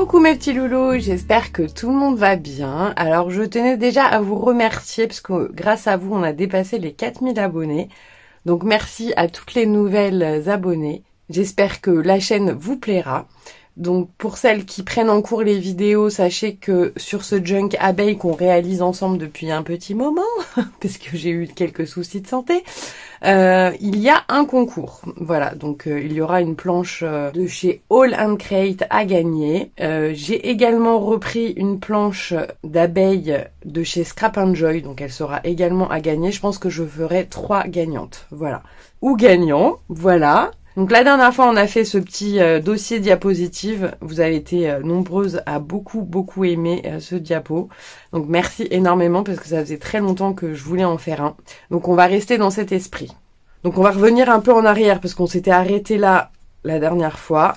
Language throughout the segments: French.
Coucou mes petits loulous, j'espère que tout le monde va bien. Alors je tenais déjà à vous remercier parce que grâce à vous on a dépassé les 4000 abonnés. Donc merci à toutes les nouvelles abonnées. J'espère que la chaîne vous plaira. Donc pour celles qui prennent en cours les vidéos, sachez que sur ce junk abeille qu'on réalise ensemble depuis un petit moment, parce que j'ai eu quelques soucis de santé, il y a un concours. Voilà, donc il y aura une planche de chez All and Create à gagner. J'ai également repris une planche d'abeille de chez Scrap and Joy, donc elle sera également à gagner. Je pense que je ferai 3 gagnantes, voilà. Ou gagnants, voilà. Donc la dernière fois on a fait ce petit dossier diapositive, vous avez été nombreuses à beaucoup aimer ce diapo, donc merci énormément parce que ça faisait très longtemps que je voulais en faire un, donc on va rester dans cet esprit. Donc on va revenir un peu en arrière parce qu'on s'était arrêté là la dernière fois,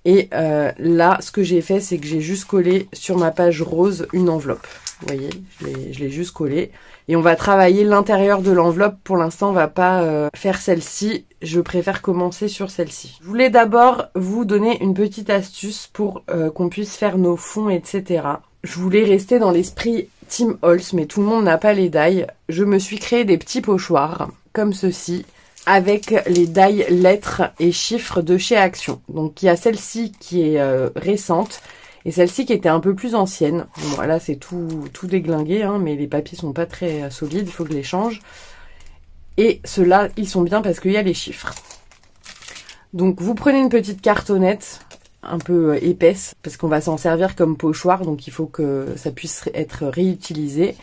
et là ce que j'ai fait c'est que j'ai juste collé sur ma page rose une enveloppe, vous voyez, je l'ai juste collé. Et on va travailler l'intérieur de l'enveloppe. Pour l'instant, on va pas faire celle-ci. Je préfère commencer sur celle-ci. Je voulais d'abord vous donner une petite astuce pour qu'on puisse faire nos fonds, etc. Je voulais rester dans l'esprit Team Holz, mais tout le monde n'a pas les die. Je me suis créé des petits pochoirs, comme ceci, avec les die lettres et chiffres de chez Action. Donc il y a celle-ci qui est récente, et celle-ci qui était un peu plus ancienne. Bon, là, c'est tout déglingué, hein, mais les papiers sont pas très solides, il faut que je les change. Et ceux-là, ils sont bien parce qu'il y a les chiffres. Donc, vous prenez une petite cartonnette un peu épaisse, parce qu'on va s'en servir comme pochoir, donc il faut que ça puisse être réutilisé.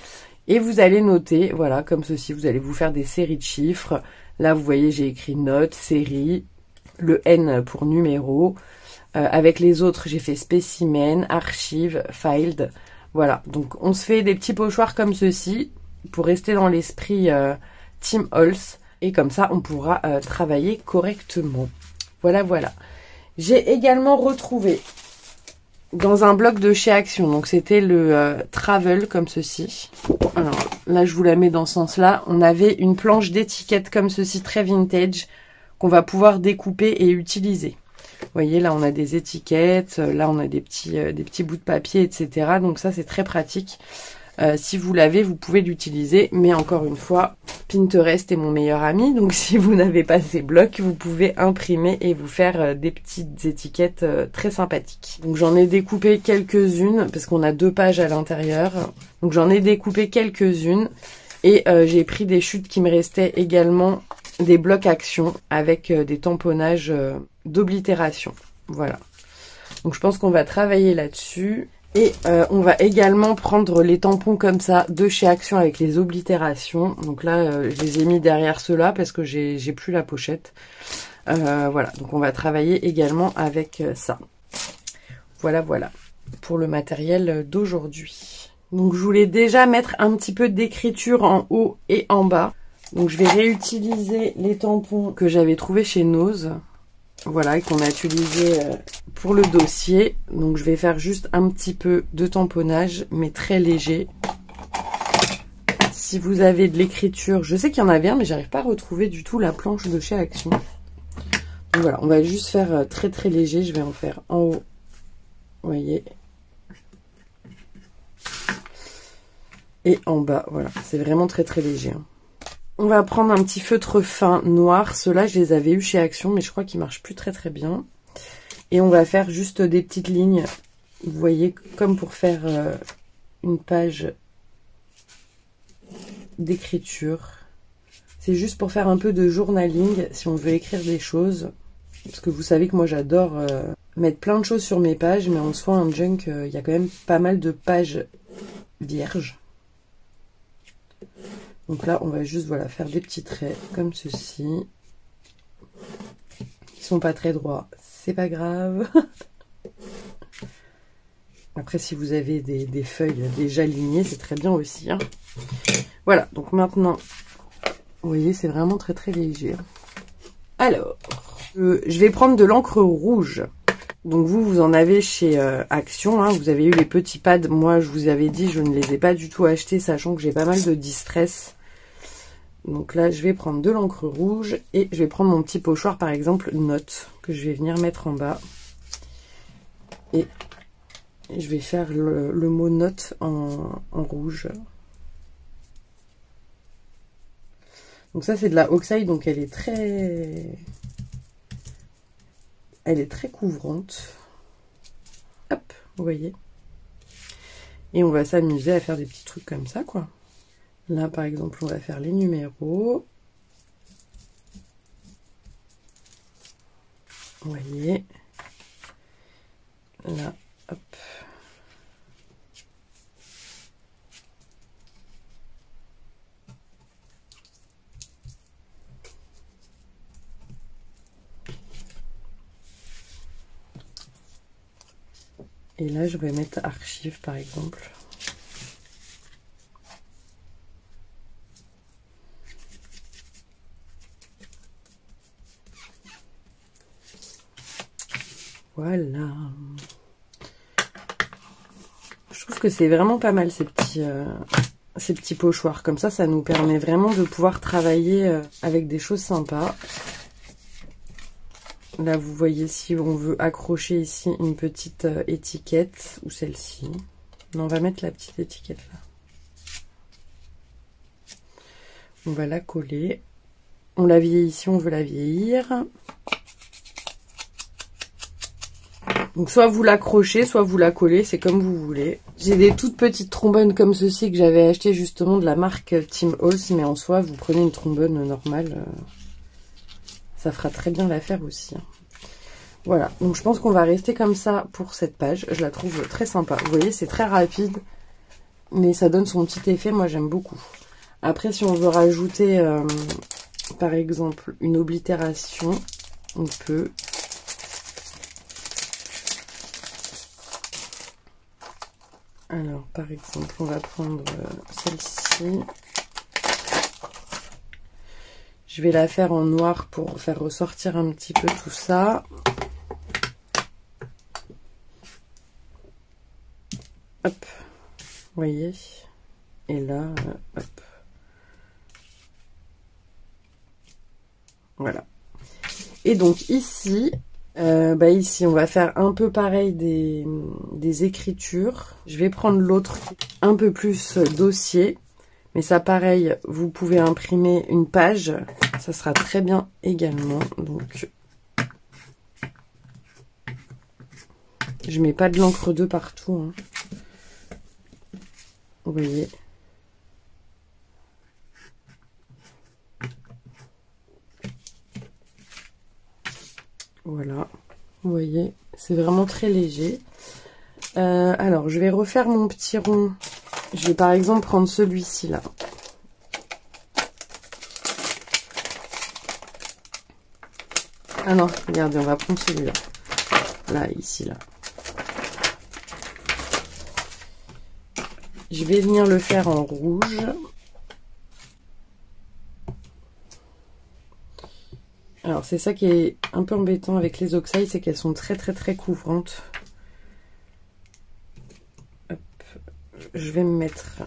Et vous allez noter, voilà, comme ceci, vous allez vous faire des séries de chiffres. Là, vous voyez, j'ai écrit note, série, le N pour numéro. Avec les autres, j'ai fait spécimen, archive, filed. Voilà, donc on se fait des petits pochoirs comme ceci pour rester dans l'esprit Team Holz. Et comme ça, on pourra travailler correctement. Voilà, voilà. J'ai également retrouvé dans un bloc de chez Action. Donc c'était le Travel comme ceci. Alors là, je vous la mets dans ce sens-là. On avait une planche d'étiquette comme ceci, très vintage, qu'on va pouvoir découper et utiliser. Vous voyez, là, on a des étiquettes, là, on a des petits bouts de papier, etc. Donc ça, c'est très pratique. Si vous l'avez, vous pouvez l'utiliser. Mais encore une fois, Pinterest est mon meilleur ami. Donc si vous n'avez pas ces blocs, vous pouvez imprimer et vous faire des petites étiquettes très sympathiques. Donc j'en ai découpé quelques-unes, parce qu'on a 2 pages à l'intérieur. Donc j'en ai découpé quelques-unes. Et j'ai pris des chutes qui me restaient également, des blocs Action avec des tamponnages d'oblitération. Voilà. Donc je pense qu'on va travailler là-dessus. Et on va également prendre les tampons comme ça de chez Action avec les oblitérations. Donc là, je les ai mis derrière ceux-là parce que j'ai plus la pochette. Voilà. Donc on va travailler également avec ça. Voilà, voilà. Pour le matériel d'aujourd'hui. Donc je voulais déjà mettre un petit peu d'écriture en haut et en bas. Donc je vais réutiliser les tampons que j'avais trouvés chez Nose. Voilà, et qu'on a utilisé pour le dossier. Donc je vais faire juste un petit peu de tamponnage, mais très léger. Si vous avez de l'écriture, je sais qu'il y en avait un, mais j'arrive pas à retrouver du tout la planche de chez Action. Donc voilà, on va juste faire très léger. Je vais en faire en haut. Vous voyez. Et en bas, voilà. C'est vraiment très léger. Hein. On va prendre un petit feutre fin noir. Ceux-là, je les avais eu chez Action, mais je crois qu'ils marchent plus très bien. Et on va faire juste des petites lignes. Vous voyez, comme pour faire une page d'écriture. C'est juste pour faire un peu de journaling, si on veut écrire des choses. Parce que vous savez que moi, j'adore mettre plein de choses sur mes pages, mais en soi, en junk, il y a quand même pas mal de pages vierges. Donc là, on va juste voilà, faire des petits traits comme ceci. Ils sont pas très droits, c'est pas grave. Après, si vous avez des feuilles déjà lignées, c'est très bien aussi. Hein. Voilà, donc maintenant, vous voyez, c'est vraiment très léger. Alors, je vais prendre de l'encre rouge. Donc vous en avez chez Action, hein, vous avez eu les petits pads. Moi, je vous avais dit, je ne les ai pas du tout achetés, sachant que j'ai pas mal de distress. Donc là, je vais prendre de l'encre rouge et je vais prendre mon petit pochoir, par exemple, note, que je vais venir mettre en bas. Et Et je vais faire le mot note en rouge. Donc ça c'est de la Oxide, donc elle est très couvrante. Hop, vous voyez. Et on va s'amuser à faire des petits trucs comme ça, quoi. Là par exemple on va faire les numéros. Vous voyez. Là, hop. Et là, je vais mettre archive, par exemple. Voilà. Je trouve que c'est vraiment pas mal ces petits pochoirs. Comme ça nous permet vraiment de pouvoir travailler avec des choses sympas. Là, vous voyez, si on veut accrocher ici une petite étiquette, ou celle-ci. On va mettre la petite étiquette là. On va la coller. On la vieillit si on veut la vieillir. Donc soit vous l'accrochez, soit vous la collez, c'est comme vous voulez. J'ai des toutes petites trombones comme ceci que j'avais acheté justement de la marque Tim Holtz, mais en soi, vous prenez une trombone normale. Ça fera très bien l'affaire aussi. Voilà, donc je pense qu'on va rester comme ça pour cette page. Je la trouve très sympa. Vous voyez, c'est très rapide, mais ça donne son petit effet. Moi, j'aime beaucoup. Après, si on veut rajouter, par exemple, une oblitération, on peut. Alors, par exemple, on va prendre celle-ci. Je vais la faire en noir pour faire ressortir un petit peu tout ça. Hop, vous voyez. Et là, hop. Voilà. Et donc ici, ici, on va faire un peu pareil des écritures. Je vais prendre l'autre un peu plus dossier. Mais ça, pareil, vous pouvez imprimer une page. Ça sera très bien également. Donc, je mets pas de l'encre de partout. Hein. Vous voyez. Voilà. Vous voyez, c'est vraiment très léger. Alors, je vais refaire mon petit rond. Je vais par exemple prendre celui-ci là. Ah non, regardez, on va prendre celui-là. Là, ici, là. Je vais venir le faire en rouge. Alors, c'est ça qui est un peu embêtant avec les Oxide, c'est qu'elles sont très couvrantes. Hop. Je vais me mettre...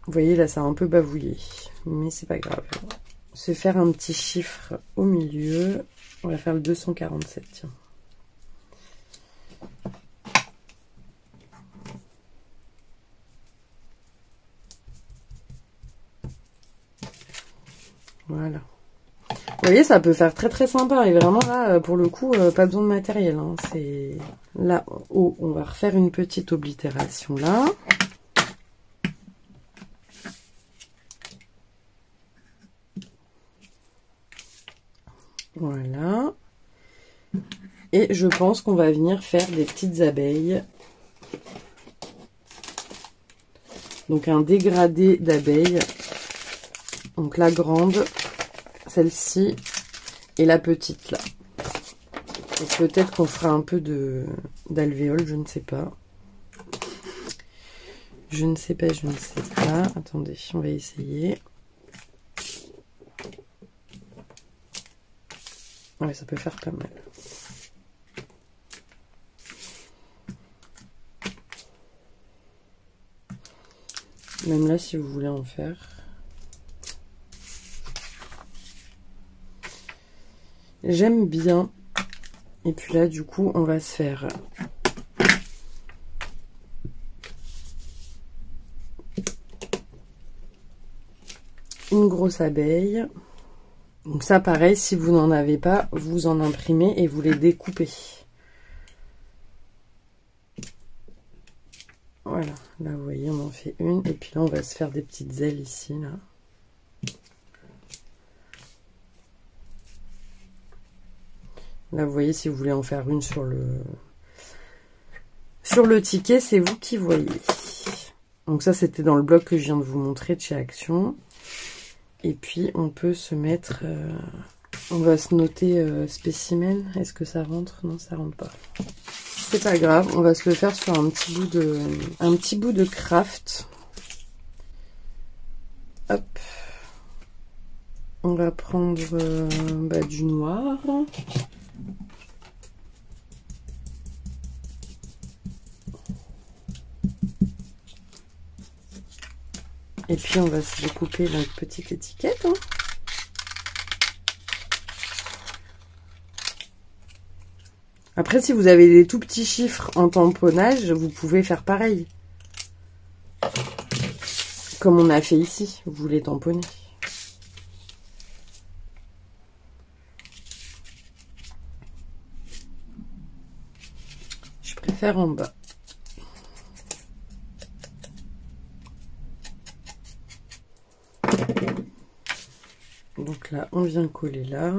Vous voyez, là, ça a un peu bavouillé. Mais c'est pas grave. Se faire un petit chiffre au milieu. On va faire le 247, tiens. Voilà. Vous voyez, ça peut faire très sympa. Et vraiment, là, pour le coup, pas besoin de matériel. Hein. C'est là, en haut, on va refaire une petite oblitération là. Voilà. Et je pense qu'on va venir faire des petites abeilles. Donc un dégradé d'abeilles. Donc la grande, celle-ci, et la petite là. Peut-être qu'on fera un peu d'alvéole, je ne sais pas. Je ne sais pas. Attendez, on va essayer. Ouais, ça peut faire pas mal. Même là, si vous voulez en faire. J'aime bien. Et puis là, du coup, on va se faire grosse abeille. Donc ça, pareil, si vous n'en avez pas, vous en imprimez et vous les découpez. Voilà, là vous voyez, on en fait une. Et puis là, on va se faire des petites ailes ici, là. Là, vous voyez, si vous voulez en faire une sur le ticket, c'est vous qui voyez. Donc ça, c'était dans le bloc que je viens de vous montrer de chez Action. Et puis, on peut se mettre... on va se noter spécimen. Est-ce que ça rentre? Non, ça rentre pas. C'est pas grave, on va se le faire sur un petit bout de craft. Hop. On va prendre du noir. Et puis on va se découper notre petite étiquette. Hein. Après, si vous avez des tout petits chiffres en tamponnage, vous pouvez faire pareil. Comme on a fait ici, vous les tamponnez. Je préfère en bas. Donc là, on vient coller là.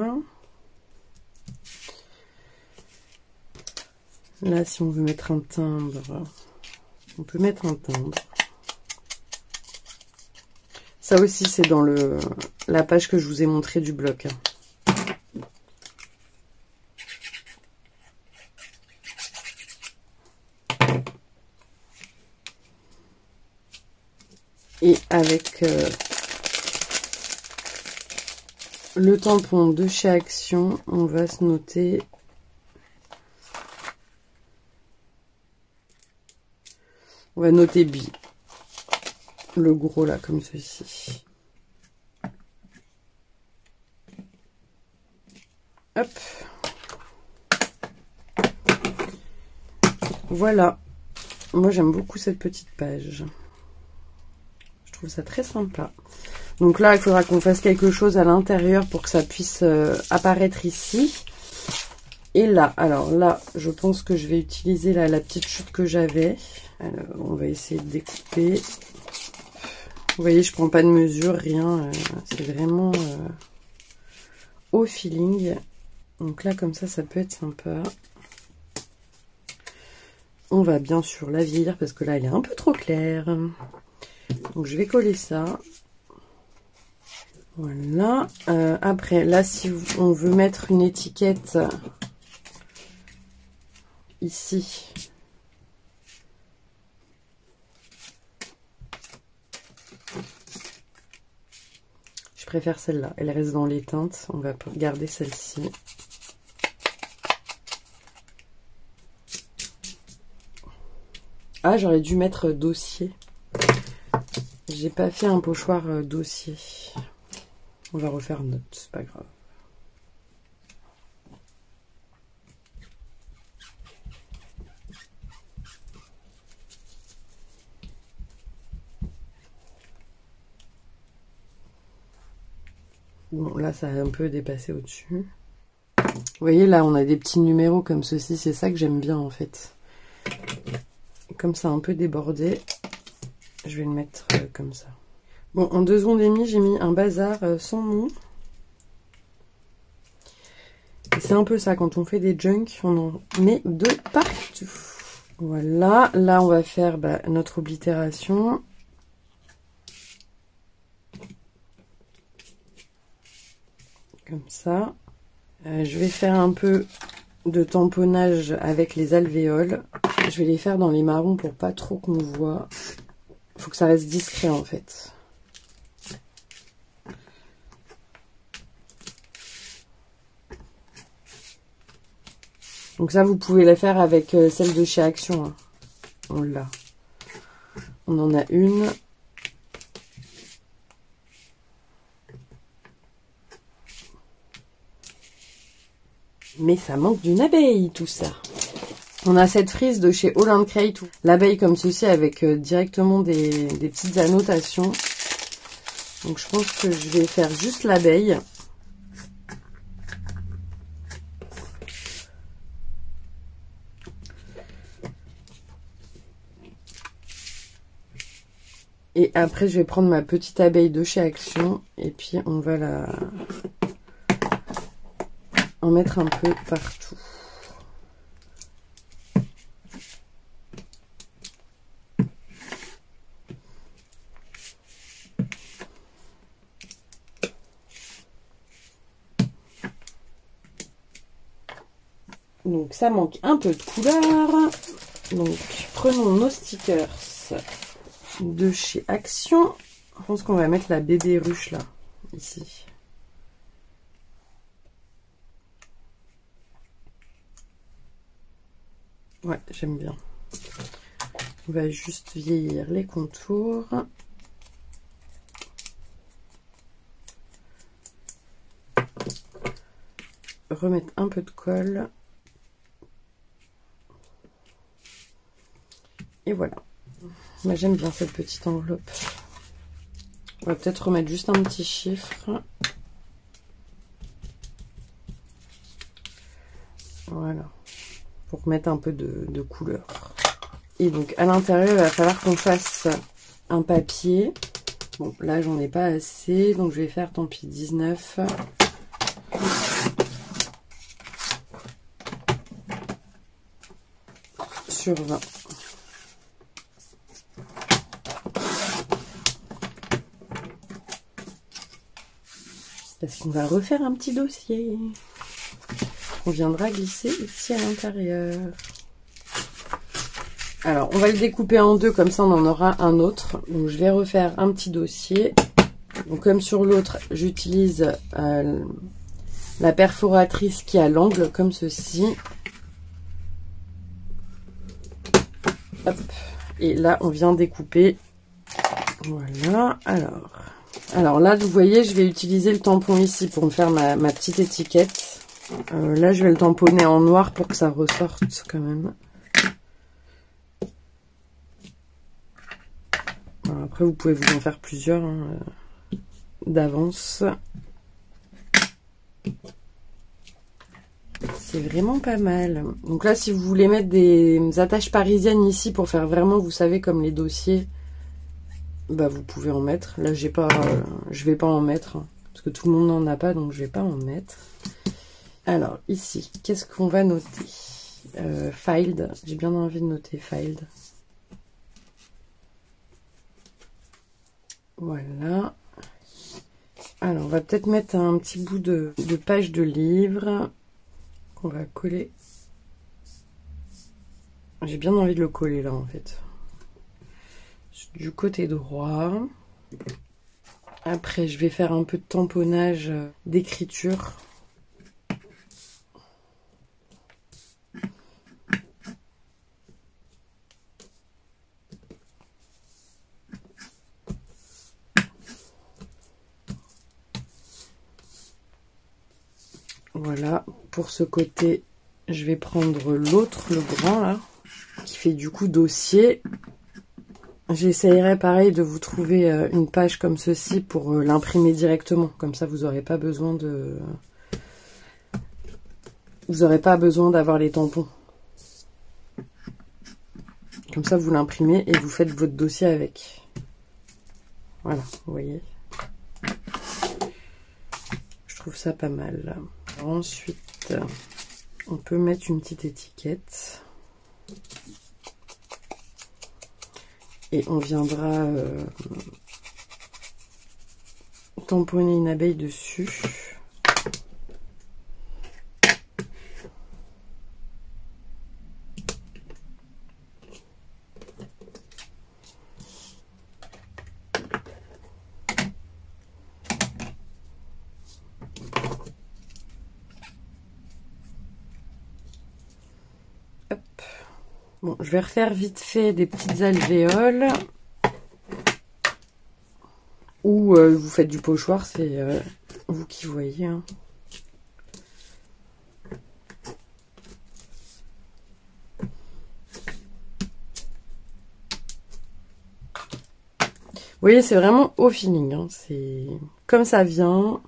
Là, si on veut mettre un timbre, on peut mettre un timbre. Ça aussi, c'est dans la page que je vous ai montré du bloc. Et avec le tampon de chez Action, on va se noter... On va noter B. Le gros là, comme ceci. Hop. Voilà. Moi, j'aime beaucoup cette petite page. Je trouve ça très sympa. Donc là, il faudra qu'on fasse quelque chose à l'intérieur pour que ça puisse apparaître ici. Et là, alors là, je pense que je vais utiliser la petite chute que j'avais. Alors, on va essayer de découper. Vous voyez, je prends pas de mesure, rien. C'est vraiment au feeling. Donc là, comme ça peut être sympa. On va bien sûr la vieillir parce que là, elle est un peu trop claire. Donc, je vais coller ça. Voilà. Après, là, si on veut mettre une étiquette ici, je préfère celle-là. Elle reste dans les teintes. On va garder celle-ci. Ah, j'aurais dû mettre dossier. J'ai pas fait un pochoir dossier. On va refaire note, c'est pas grave. Bon, là, ça a un peu dépassé au-dessus. Vous voyez, là, on a des petits numéros comme ceci. C'est ça que j'aime bien, en fait. Comme ça, un peu débordé, je vais le mettre comme ça. Bon, en 2 secondes et demie, j'ai mis un bazar sans nom. C'est un peu ça, quand on fait des junks, on en met de partout. Voilà, là, on va faire notre oblitération. Comme ça. Je vais faire un peu de tamponnage avec les alvéoles. Je vais les faire dans les marrons pour pas trop qu'on voit. Il faut que ça reste discret en fait. Donc ça, vous pouvez la faire avec celle de chez Action. Hein. On l'a. On en a une. Mais ça manque d'une abeille, tout ça. On a cette frise de chez Holland Crate. L'abeille comme ceci avec directement des petites annotations. Donc je pense que je vais faire juste l'abeille. Et après, je vais prendre ma petite abeille de chez Action et puis on va en mettre un peu partout. Donc ça manque un peu de couleur. Donc prenons nos stickers de chez Action. Je pense qu'on va mettre la bébé ruche là, ici. Ouais, j'aime bien. On va juste vieillir les contours. Remettre un peu de colle. Et voilà. Moi j'aime bien cette petite enveloppe. On va peut-être remettre juste un petit chiffre. Voilà. Pour mettre un peu de couleur. Et donc à l'intérieur, il va falloir qu'on fasse un papier. Bon, là j'en ai pas assez, donc je vais faire, tant pis, 19 sur 20. Parce qu'on va refaire un petit dossier. On viendra glisser ici à l'intérieur. Alors, on va le découper en deux, comme ça on en aura un autre. Donc, je vais refaire un petit dossier. Donc, comme sur l'autre, j'utilise la perforatrice qui a l'angle, comme ceci. Hop. Et là, on vient découper. Voilà. Alors là, vous voyez, je vais utiliser le tampon ici pour me faire ma petite étiquette. Là, je vais le tamponner en noir pour que ça ressorte quand même. Alors, après, vous pouvez vous en faire plusieurs d'avance. C'est vraiment pas mal. Donc là, si vous voulez mettre des attaches parisiennes ici pour faire vraiment, vous savez, comme les dossiers, bah vous pouvez en mettre. Là, je vais pas en mettre parce que tout le monde n'en a pas, donc je vais pas en mettre. Alors ici, qu'est-ce qu'on va noter? Filed. J'ai bien envie de noter filed. Voilà. Alors, on va peut-être mettre un petit bout de page de livre qu'on va coller. J'ai bien envie de le coller là, en fait. Du côté droit. Après, je vais faire un peu de tamponnage d'écriture. Voilà, pour ce côté, je vais prendre l'autre, le grand là, qui fait du coup dossier. J'essayerai pareil de vous trouver une page comme ceci pour l'imprimer directement. Comme ça, vous n'aurez pas besoin de... Vous n'aurez pas besoin d'avoir les tampons. Comme ça, vous l'imprimez et vous faites votre dossier avec. Voilà, vous voyez. Je trouve ça pas mal. Ensuite, on peut mettre une petite étiquette. Et on viendra tamponner une abeille dessus. Hop. Bon, je vais refaire vite fait des petites alvéoles. Ou vous faites du pochoir, c'est vous qui voyez. Hein. voyez, c'est vraiment au feeling, hein. C'est comme ça vient.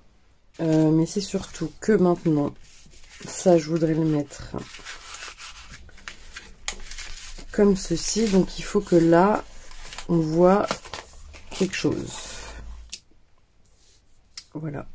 Mais c'est surtout que maintenant, ça je voudrais le mettre comme ceci. Donc il faut que là, on voit quelque chose. Voilà.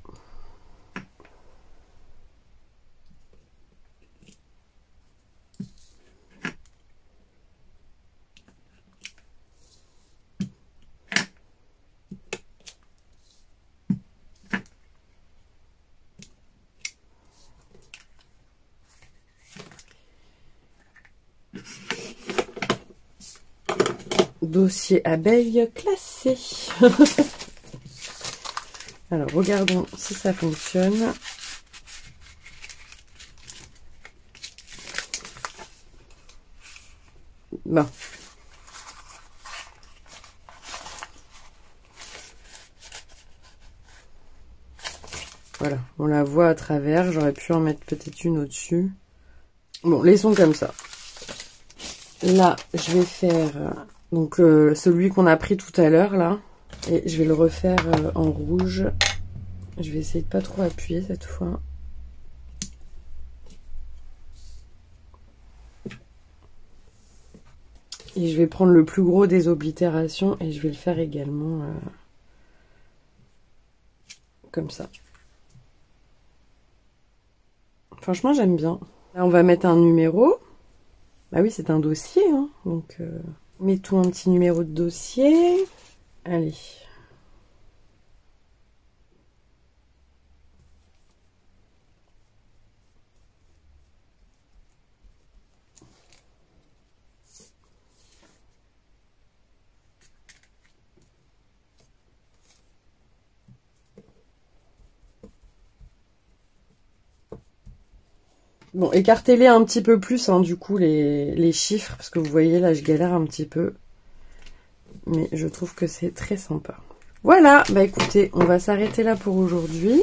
Dossier abeille classé. Alors, regardons si ça fonctionne. Bon. Voilà, on la voit à travers. J'aurais pu en mettre peut-être une au-dessus. Bon, laissons comme ça. Là, je vais faire donc celui qu'on a pris tout à l'heure, là. Et je vais le refaire en rouge. Je vais essayer de pas trop appuyer cette fois. Et je vais prendre le plus gros des oblitérations et je vais le faire également comme ça. Franchement, j'aime bien. Là, on va mettre un numéro. Bah oui, c'est un dossier, hein. Donc, mettons un petit numéro de dossier. Allez. Bon, écartez-les un petit peu plus, hein, du coup, les chiffres, parce que vous voyez, là, je galère un petit peu. Mais je trouve que c'est très sympa. Voilà, bah écoutez, on va s'arrêter là pour aujourd'hui.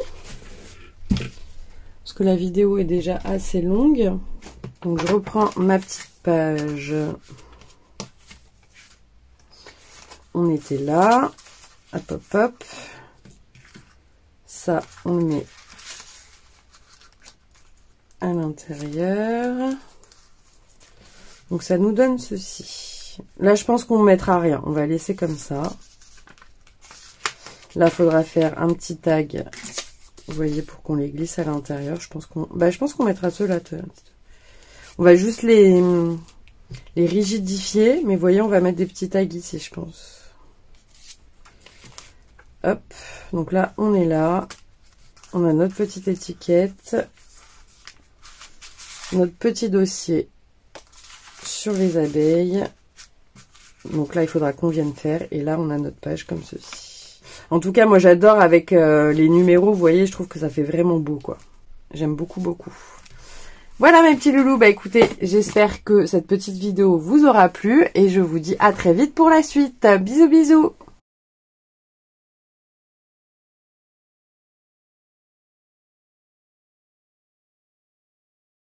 Parce que la vidéo est déjà assez longue. Donc, je reprends ma petite page. On était là. Hop, hop, hop. Ça, on le met à l'intérieur. Donc ça nous donne ceci. Là je pense qu'on ne mettra rien, on va laisser comme ça. Là il faudra faire un petit tag, vous voyez, pour qu'on les glisse à l'intérieur. Je pense qu'on mettra ceux-là. On va juste les rigidifier, mais vous voyez, on va mettre des petits tags ici, je pense. Hop, donc là on est là, on a notre petite étiquette. Notre petit dossier sur les abeilles. Donc là, il faudra qu'on vienne faire. Et là, on a notre page comme ceci. En tout cas, moi, j'adore avec les numéros. Vous voyez, je trouve que ça fait vraiment beau, quoi. J'aime beaucoup, beaucoup. Voilà, mes petits loulous. Bah, écoutez, j'espère que cette petite vidéo vous aura plu. Et je vous dis à très vite pour la suite. Bisous, bisous.